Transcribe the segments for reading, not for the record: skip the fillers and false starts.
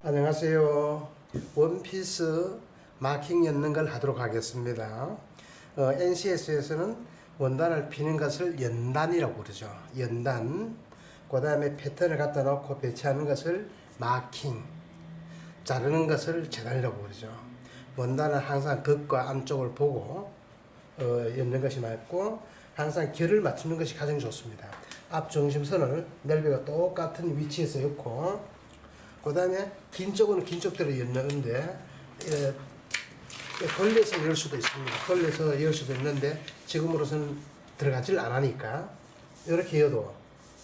안녕하세요. 원피스 마킹 엮는 걸 하도록 하겠습니다. NCS에서는 원단을 피는 것을 연단이라고 그러죠. 연단. 그 다음에 패턴을 갖다 놓고 배치하는 것을 마킹. 자르는 것을 재단이라고 그러죠. 원단은 항상 겉과 안쪽을 보고 엮는 것이 맞고, 항상 결을 맞추는 것이 가장 좋습니다. 앞 중심선을 넓이가 똑같은 위치에서 엮고, 그 다음에 긴 쪽은 긴 쪽대로 엮는데 걸려서 열 수도 있습니다. 걸려서 열 수도 있는데 지금으로서는 들어가질 않으니까 이렇게 여도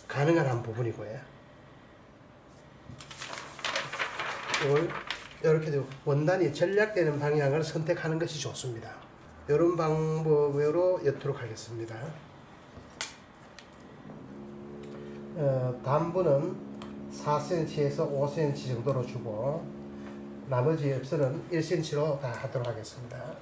가능한 한 부분이고요. 이렇게 되고 원단이 전략되는 방향을 선택하는 것이 좋습니다. 이런 방법으로 엮도록 하겠습니다. 단부는 4cm에서 5cm 정도로 주고 나머지 엽서는 1cm로 다 하도록 하겠습니다.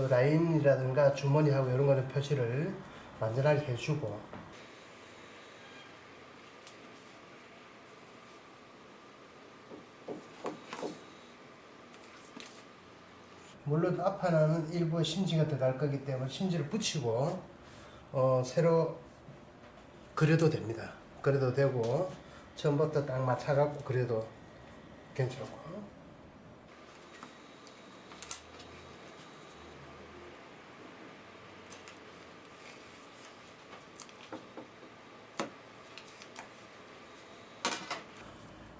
라인이라든가 주머니하고 이런 거는 표시를 완전하게 해주고, 물론 앞 하나는 일부에 심지가 들어갈 거기 때문에 심지를 붙이고 새로 그려도 됩니다. 그려도 되고 처음부터 딱 맞춰갖고 그려도 괜찮고.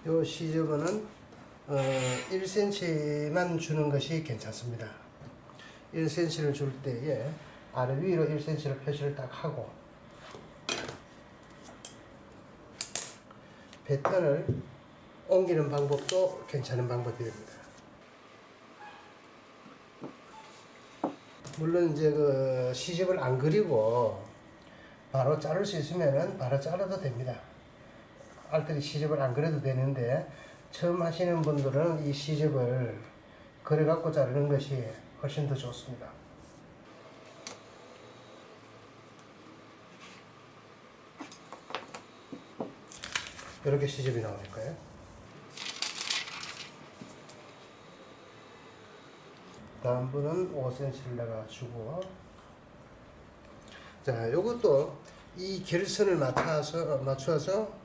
요 시접은 1cm만 주는 것이 괜찮습니다. 1cm를 줄 때에 아래 위로 1cm를 표시를 딱 하고 패턴을 옮기는 방법도 괜찮은 방법이 됩니다. 물론 이제 그 시접을 안 그리고 바로 자를 수 있으면은 바로 잘라도 됩니다. 알뜰히 시접을 안 그려도 되는데 처음 하시는 분들은 이 시접을 그려 갖고 자르는 것이 훨씬 더 좋습니다. 이렇게 시접이 나오니까요. 다음 분은 5cm를 내가 주고, 자, 요것도 이 결선을 맞춰서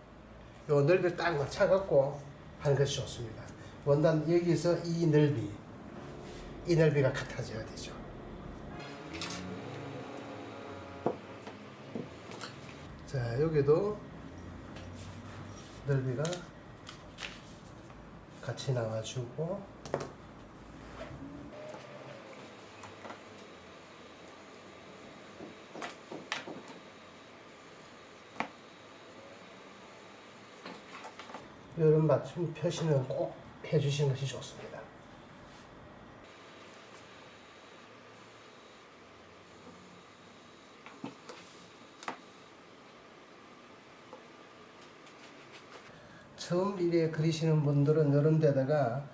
요 넓이를 딱 맞춰 갖고 하는 것이 좋습니다. 원단 여기서 이 넓이가 같아져야 되죠. 자, 여기도 넓이가 같이 나와주고, 이런 맞춤 표시는 꼭 해주시는 것이 좋습니다. 처음 이래 그리시는 분들은 이런 데다가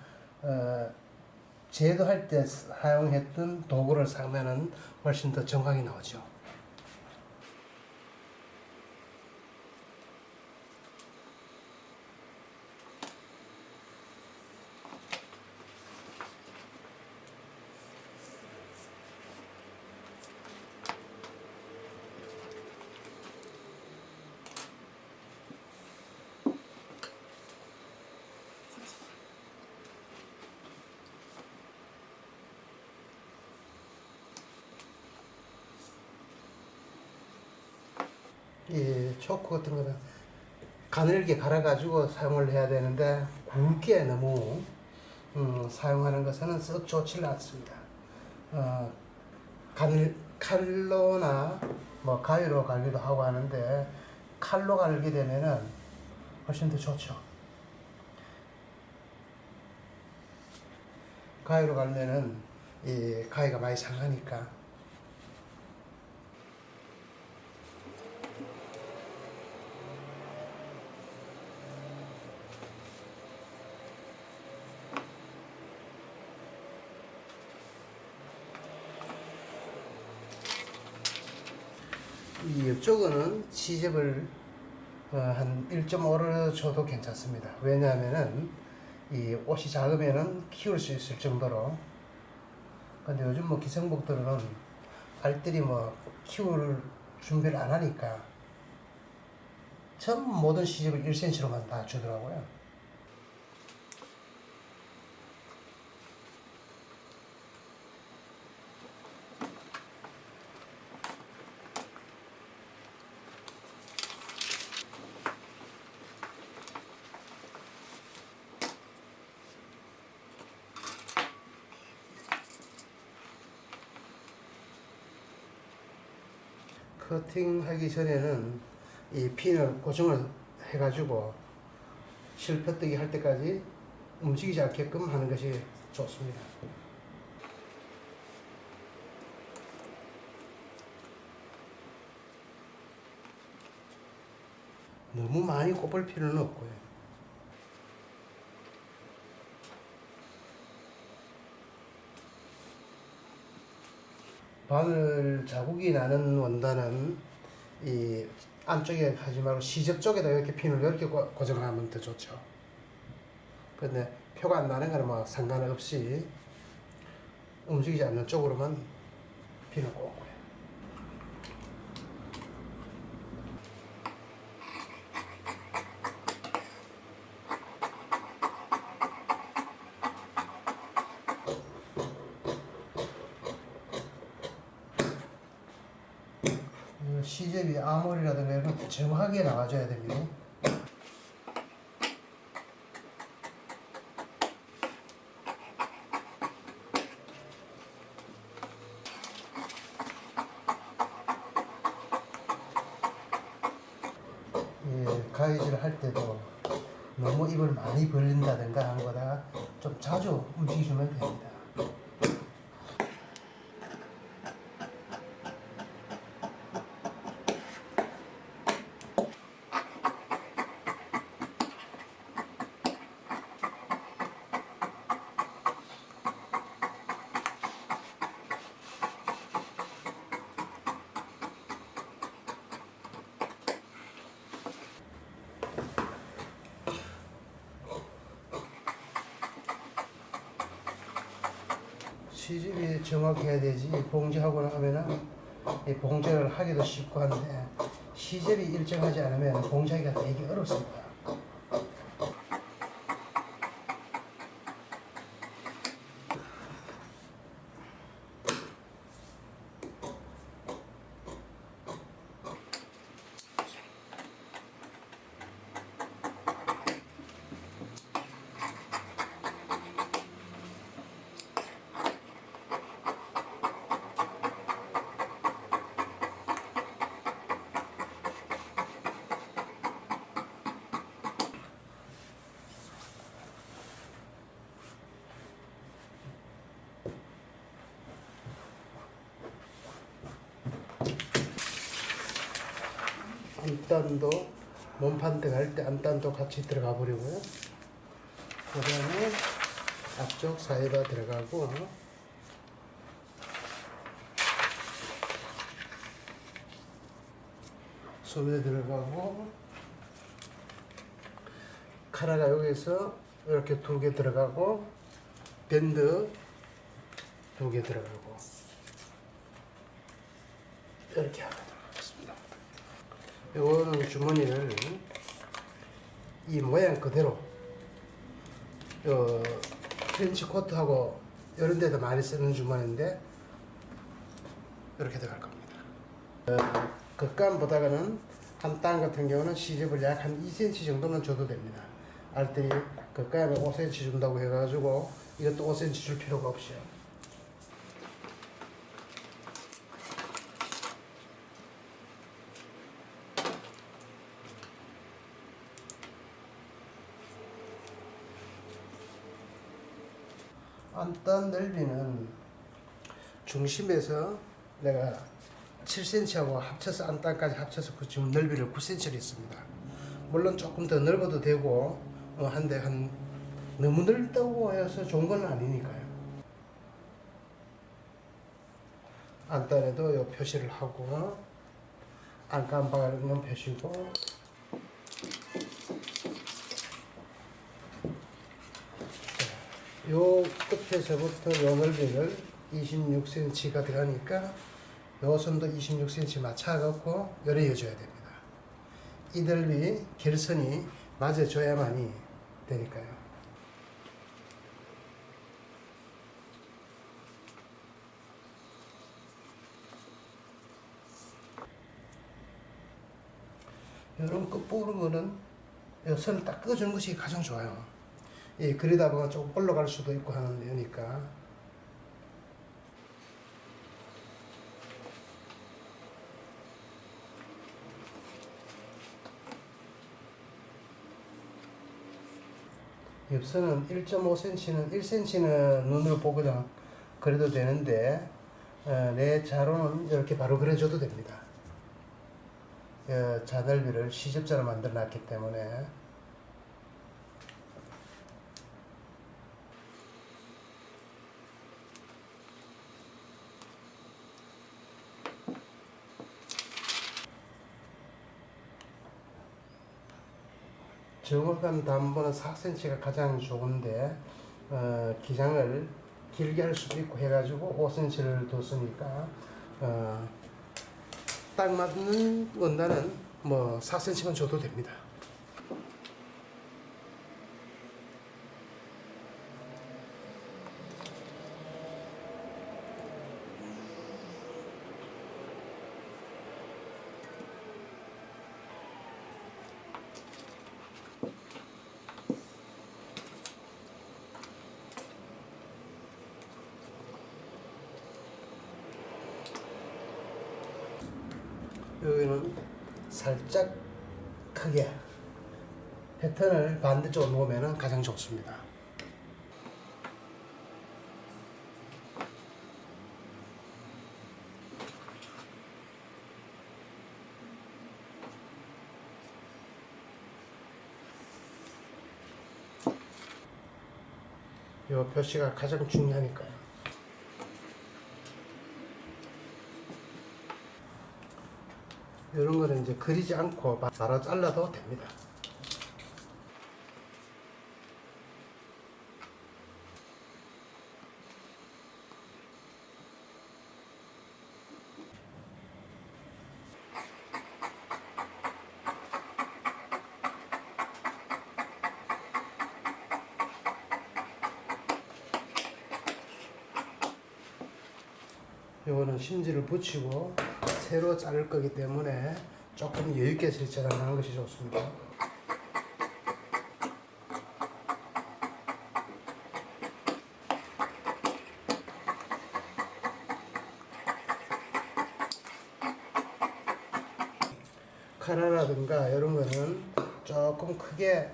제도할 때 사용했던 도구를 사면은 훨씬 더 정확히 나오죠. 이 초크 같은 거는 가늘게 갈아가지고 사용을 해야 되는데 굵게 너무 사용하는 것은 썩 좋지는 않습니다. 칼로나 뭐 가위로 갈기도 하고 하는데 칼로 갈게 되면은 훨씬 더 좋죠. 가위로 갈면은 이 가위가 많이 상하니까. 이 옆쪽은 시접을 한 1.5를 줘도 괜찮습니다. 왜냐하면은 이 옷이 작으면은 키울 수 있을 정도로. 근데 요즘 뭐 기성복들은 알뜰히 뭐 키울 준비를 안 하니까 전 모든 시접을 1cm로만 다 주더라고요. 커팅하기 전에는 이 핀을 고정을 해가지고 실펴뜨기 할 때까지 움직이지 않게끔 하는 것이 좋습니다. 너무 많이 꼽을 필요는 없고요. 바늘 자국이 나는 원단은 이 안쪽에 하지 말고 시접 쪽에다 이렇게 핀을 이렇게 고정하면 더 좋죠. 근데 표가 안 나는 거는 뭐 상관없이 움직이지 않는 쪽으로만 핀을 꽂고요. 시접이 아몰이라든가 이런 거 정확하게 나와줘야 됩니다. 예, 가위질을 할 때도 너무 입을 많이 벌린다든가 하는 거다가 좀 자주 움직여주면 됩니다. 시집이 정확해야 되지 봉제하고 나면은 이 봉제를 하기도 쉽고 한데 시접이 일정하지 않으면 봉제하기가 되게 어렵습니다. 안단도 몸판 들어갈 때 안단도 같이 들어가 버리고요. 그 다음에 앞쪽 사이바 들어가고 소매 들어가고 카라가 여기서 이렇게 2개 들어가고 밴드 2개 들어가고 이렇게 하도록 하겠습니다. 이거는 주머니를 이 모양 그대로 프렌치 코트하고 이런 데도 많이 쓰는 주머니인데 이렇게 들어갈 겁니다. 겉감보다는 한땀 같은 경우는 시접을 약 한 2cm 정도만 줘도 됩니다. 알뜰히 겉감에 5cm 준다고 해가지고 이것도 5cm 줄 필요가 없어요. 안단 넓이는 중심에서 내가 7cm하고 합쳐서 안단까지 합쳐서 그 지금 넓이를 9cm로 했습니다. 물론 조금 더 넓어도 되고 한데 너무 넓다고 해서 좋은 건 아니니까요. 안단에도 요 표시를 하고 안 깜빡하는 건 펴시고, 요 끝에서부터 요 넓이를 26cm가 들어가니까 요 선도 26cm 맞춰갖고 열어줘야 됩니다. 이 넓이 결선이 맞아줘야만이 되니까요. 이런 끝부분 거는 선을 딱 끄주는 것이 가장 좋아요. 예, 그러다 보면 조금 올라갈 수도 있고 하는 데니까. 옆선은 1.5cm는 1cm는 눈으로 보거나 그래도 되는데 내 자로는 이렇게 바로 그려줘도 됩니다. 자넓이를 시접자로 만들어 놨기 때문에. 정확한 담보는 4cm가 가장 좋은데 기장을 길게 할 수도 있고 해가지고 5cm를 뒀으니까 딱 맞는 원단은 뭐 4cm만 줘도 됩니다. 여기는 살짝 크게 패턴을 반대쪽으로 놓으면 가장 좋습니다. 이 표시가 가장 중요하니까요. 이런 거는 이제 그리지 않고 바로 잘라도 됩니다. 이거는 심지를 붙이고 새로 자를 거기 때문에 조금 여유있게 설치하는 것이 좋습니다. 카라라든가 이런 거는 조금 크게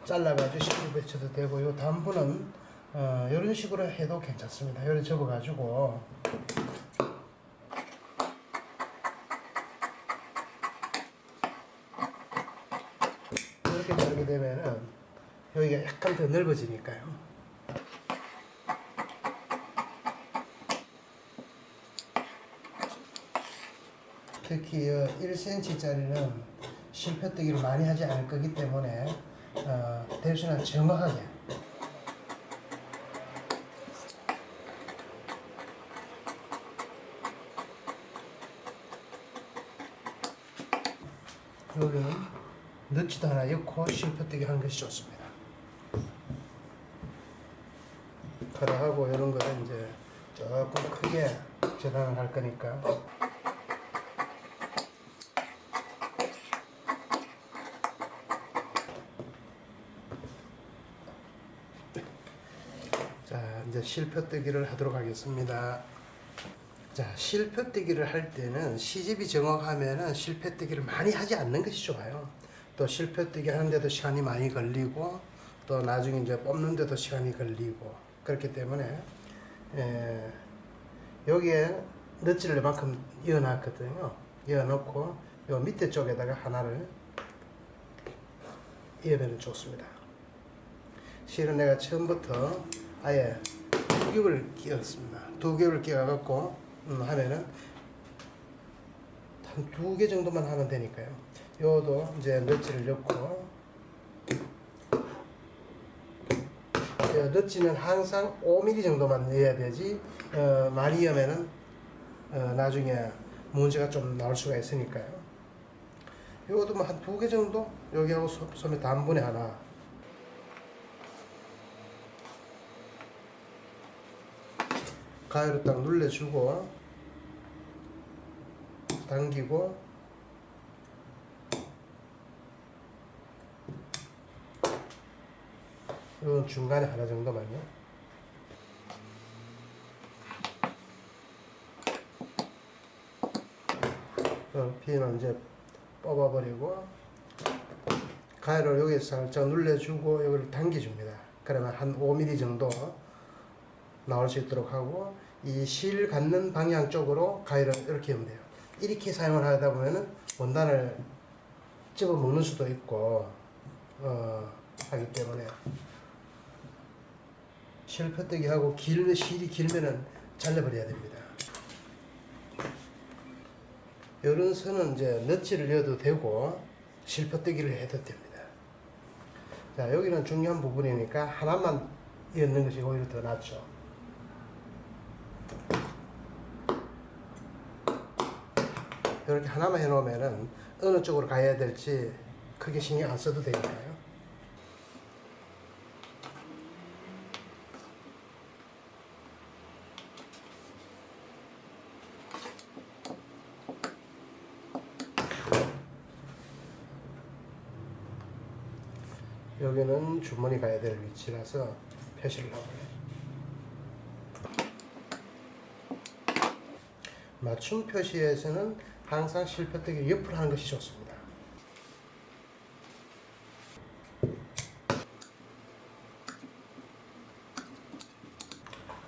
잘라가지고 심지 붙여도 되고, 요 단부는 이런 식으로 해도 괜찮습니다. 이렇게 접어가지고 이렇게 자르게 되면은 여기가 약간 더 넓어지니까요. 특히 1cm짜리는 실패뜨기를 많이 하지 않을 거기 때문에 대신에 정확하게 여기는 넣지도 않아 넣고 실패뜨기 하는 것이 좋습니다. 가라하고 이런 거는 이제 조금 크게 재단을 할 거니까. 자, 이제 실표뜨기를 하도록 하겠습니다. 자, 실표뜨기를 할 때는 시집이 정확하면은 실표뜨기를 많이 하지 않는 것이 좋아요. 또 실표뜨기 하는데도 시간이 많이 걸리고, 또 나중에 이제 뽑는데도 시간이 걸리고, 그렇기 때문에 여기에 넛지를 이만큼 이어놨거든요. 이어놓고 요 밑에 쪽에다가 하나를 이어면 좋습니다. 실은 내가 처음부터 아예 두 겹을 끼웠습니다. 두 겹을 끼워갖고 하면은 한 2개 정도만 하면 되니까요. 요것도 이제 넛지를 넣고, 넛지는 항상 5mm 정도만 넣어야 되지, 많이 넣으면은 나중에 문제가 좀 나올 수가 있으니까요. 요것도 뭐 한 2개 정도, 여기하고 소매 단분에 하나. 가위로 딱 눌러주고 당기고 이건 중간에 하나 정도만요. 피는 이제 뽑아버리고 가위로 여기 살짝 눌러주고 여기를 당겨줍니다. 그러면 한 5mm 정도 나올 수 있도록 하고, 이 실 갖는 방향 쪽으로 가위를 이렇게 하면 돼요. 이렇게 사용을 하다 보면은 원단을 집어 먹는 수도 있고 하기 때문에 실퍼뜨기하고 실이 길면은 잘라버려야 됩니다. 이런 선은 이제 넛지를 넣어도 되고 실퍼뜨기를 해도 됩니다. 자, 여기는 중요한 부분이니까 하나만 넣는 것이 오히려 더 낫죠. 이렇게 하나만 해놓으면은 어느 쪽으로 가야 될지 크게 신경 안 써도 되니까요. 여기는 주머니 가야 될 위치라서 표시를 하고요. 맞춤 표시에서는 항상 실퍼뜨기 옆으로 하는 것이 좋습니다.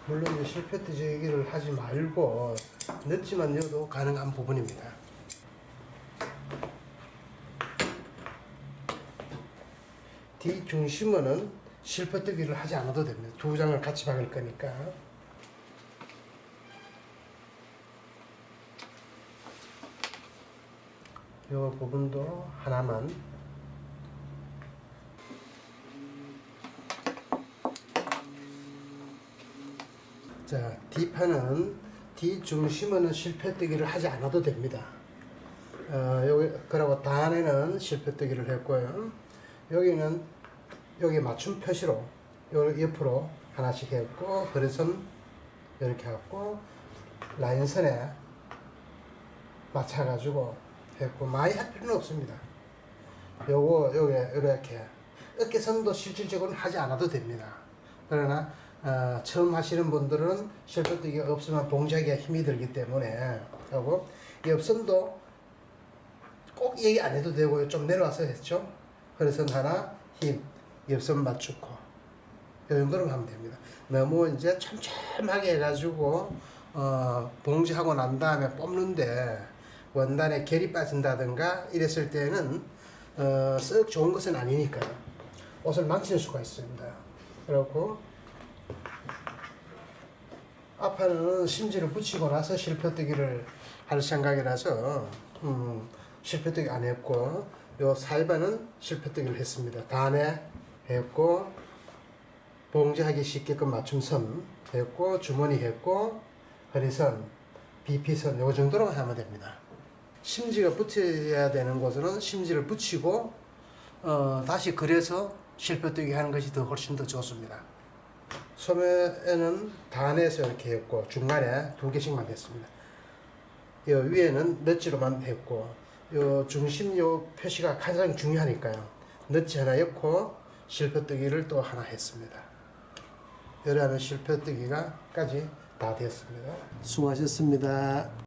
물론 실퍼뜨기를 하지 말고 넛지만 넣어도 가능한 부분입니다. 뒤중심은 실퍼뜨기를 하지 않아도 됩니다. 2장을 같이 박을 거니까. 이 부분도 하나만. 자, 뒷판은 뒤중심은 실퍼뜨기를 하지 않아도 됩니다. 그리고 단에는 실퍼뜨기를 했고요. 여기는 여기 맞춤 표시로 요 옆으로 하나씩 했고, 허리선 이렇게 했고, 라인선에 맞춰가지고 했고, 많이 할 필요는 없습니다. 요거 여기 이렇게 어깨선도 실질적으로 하지 않아도 됩니다. 그러나 처음 하시는 분들은 실퍼뜨기가 없으면 봉제하기가 힘이 들기 때문에 하고, 옆선도 꼭 얘기 안 해도 되고요. 좀 내려와서 했죠. 허리선 하나, 힘, 옆선 맞추고 이 정도로 하면 됩니다. 너무 이제 촘촘하게 해가지고 봉제하고 난 다음에 뽑는데 원단에 결이 빠진다든가 이랬을 때는 썩 좋은 것은 아니니까요. 옷을 망칠 수가 있습니다. 그렇고 앞판은 심지를 붙이고 나서 실퍼뜨기를 할 생각이라서 실퍼뜨기 안 했고, 요 사이반은 실퍼뜨기를 했습니다. 단에 했고, 봉제하기 쉽게끔 맞춤선 했고, 주머니 했고, 허리선, BP선 요 정도로만 하면 됩니다. 심지가 붙여야 되는 곳은 심지를 붙이고 다시 그래서 실퍼뜨기 하는 것이 더 훨씬 더 좋습니다. 소매에는 단에서 이렇게 했고 중간에 2개씩만 했습니다. 요 위에는 넛지로만 했고, 요 중심 요 표시가 가장 중요하니까요. 넛지 하나 넣고 실퍼뜨기를 또 하나 했습니다. 이러면 실퍼뜨기가까지 다 됐습니다. 수고하셨습니다.